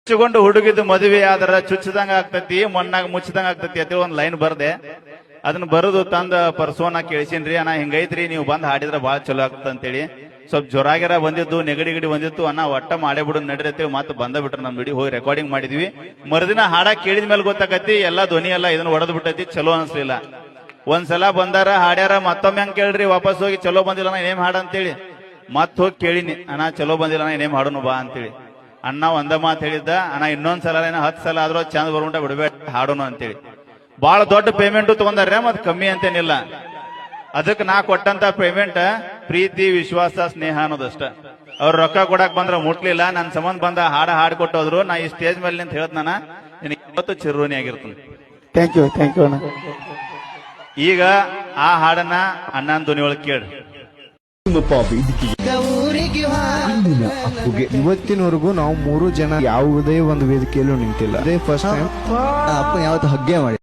ಚುಚ್ಚಿಕೊಂಡು ಹುಡುಗಿದ್ದು ಮದುವೆ ಆದ್ರ ಚುಚ್ಚದಂಗ ಆಗ್ತತಿ ಮಣ್ಣಾಗ ಮುಚ್ಚದಂಗ ಆಗ್ತತಿ ಅಂತ ಒಂದ್ ಲೈನ್ ಬರ್ದೆ. ಅದನ್ನ ಬರೋದು ತಂದ ಪರ್ಸೋನ ಕೇಳಿಸಿನ್ರಿ, ಅಣ್ಣ ಹಿಂಗೈತ್ರಿ ನೀವು ಬಂದ್ ಹಾಡಿದ್ರ ಬಾಳ ಚಲೋ ಆಗ್ತದ ಅಂತೇಳಿ. ಸ್ವಲ್ಪ ಜ್ವರಾಗಿರ ಬಂದಿದ್ದು, ನೆಗಡಿ ಗಿಡಿ ಬಂದಿತ್ತು, ಅಣ್ಣ ಒಟ್ಟ ಮಾಡೇ ಬಿಡು ನಡ್ರಿ ಅಂತೇಳಿ ಮತ್ತೆ ಬಂದ ಬಿಟ್ರ ನಮ್ ಬಿಡಿ ಹೋಗಿ ರೆಕಾರ್ಡಿಂಗ್ ಮಾಡಿದ್ವಿ. ಮರುದಿನ ಹಾಡ ಕೇಳಿದ ಮೇಲೆ ಗೊತ್ತಾಕತಿ ಎಲ್ಲಾ ಧ್ವನಿ ಎಲ್ಲ ಇದನ್ನ ಹೊಡೆದ್ ಬಿಟ್ಟೈತಿ, ಚಲೋ ಅನ್ಸ್ಲಿಲ್ಲ. ಒಂದ್ಸಲ ಬಂದಾರ ಹಾಡ್ಯಾರ, ಮತ್ತೊಮ್ಮೆ ಹೆಂಗ್ ಕೇಳ್ರಿ ವಾಪಸ್ ಹೋಗಿ ಚಲೋ ಬಂದಿಲ್ಲ ನಾ ಏನ್ ಹಾಡ ಅಂತೇಳಿ ಮತ್ ಹೋಗಿ ಕೇಳಿನಿ, ಅಣ್ಣ ಚಲೋ ಬಂದಿಲ್ಲ ನಾ ಏನೇಮ್ ಹಾಡೋನು ಬಾ ಅಂತೇಳಿ. ಅಣ್ಣ ಒಂದ ಮಾತು ಹೇಳಿದ್ದ, ಅಣ್ಣ ಇನ್ನೊಂದ್ಸಲ 10 ಸಲ ಆದ್ರೂ ಚಂದ ಬರ್ಬಿಟ್ಟ ಬಿಡ್ಬೇಡ ಹಾಡೋನು ಅಂತೇಳಿ. ಬಹಳ ದೊಡ್ಡ ಪೇಮೆಂಟ್ ತಗೊಂಡಾರ, ಮತ್ ಕಮ್ಮಿ ಅಂತೇನಿಲ್ಲ. ಅದಕ್ಕೆ ನಾ ಕೊಟ್ಟಂತ ಪೇಮೆಂಟ್ ಪ್ರೀತಿ, ವಿಶ್ವಾಸ, ಸ್ನೇಹ ಅನ್ನೋದಷ್ಟ. ಅವ್ರ ರೊಕ್ಕ ಕೊಡಕ್ ಬಂದ್ರ ಮುಟ್ಲಿಲ್ಲ, ನನ್ ಸಂಬಂಧ ಬಂದ ಹಾಡ್ ಕೊಟ್ಟೋದ್ರು. ನಾ ಈ ಸ್ಟೇಜ್ ಮೇಲೆ ನಿಂತ ಹೇಳ್ದ ನಾನು ಇವತ್ತು ಚಿರೋನಿ ಆಗಿರ್ತೀನಿ. ಥ್ಯಾಂಕ್ ಯು ಅಣ್ಣ. ಈಗ ಆ ಹಾಡನ್ನ ಅಣ್ಣನ ಧ್ವನಿ ಒಳಗೆ ಕೇಳಿ. ಇವತ್ತಿನವರೆಗೂ ನಾವು 3 ಜನ ಯಾವುದೇ ಒಂದು ವೇದಿಕೆಯಲ್ಲೂ ನಿಂತಿಲ್ಲ. ಅದೇ ಫಸ್ಟ್ ಟೈಮ್ ಅಪ್ಪ ಯಾವತ್ತು ಹಗ್ಗೆ ಮಾಡಿ